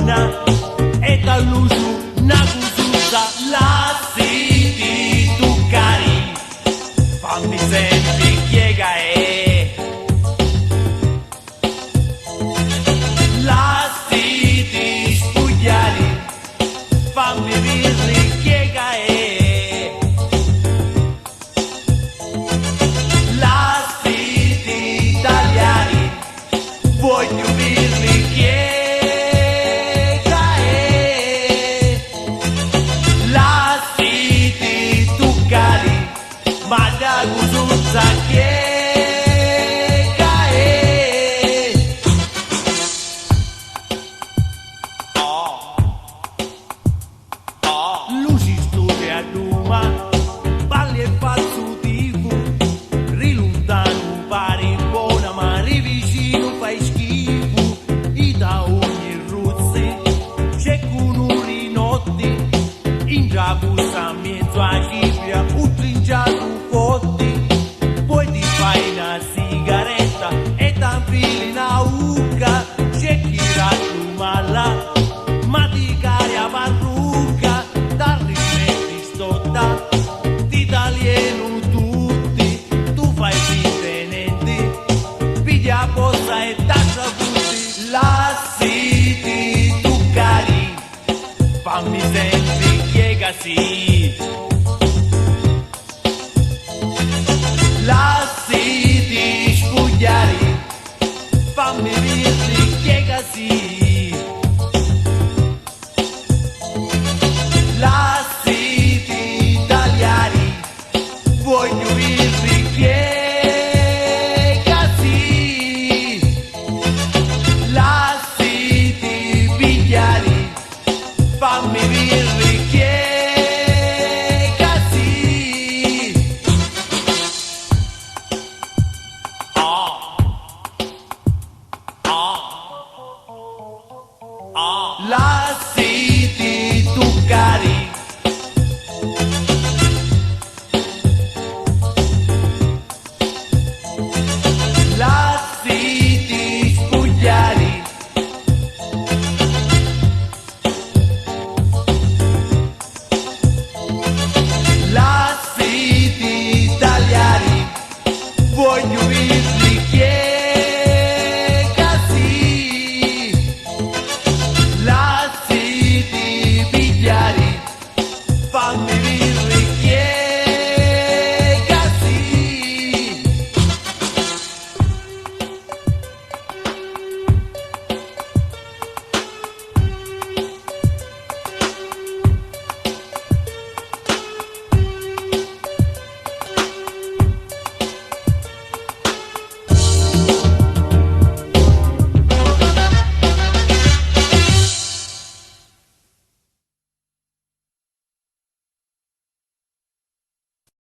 buona e dall'uso una cususa la siti tu cari fammi sempre chiega la siti spugliari fammi dirli chiega la siti italiani voglio dirli chiega la siti tu cari ma da cusuzza chiega luci studia a Roma balli e falso tipo riluntano pari buona ma rivicino fai schifo i da ogni ruzzi c'è cunuri notti in giacussa mezzo a cipria utringiato fotti poi ti fai una sigaretta e t'infili una ucca c'è chi raccomala ma ti cari a parrucca da rimetti stotta ti tagliano tutti tu fai fintenenti piglia posta e taccia tutti la siti tu cari fammi sempre chiega sì la siti spugliari fammi dirli chiega sì la siti italiani voglio dirvi chiega sì la siti pigliari fammi dirvi chiega sì la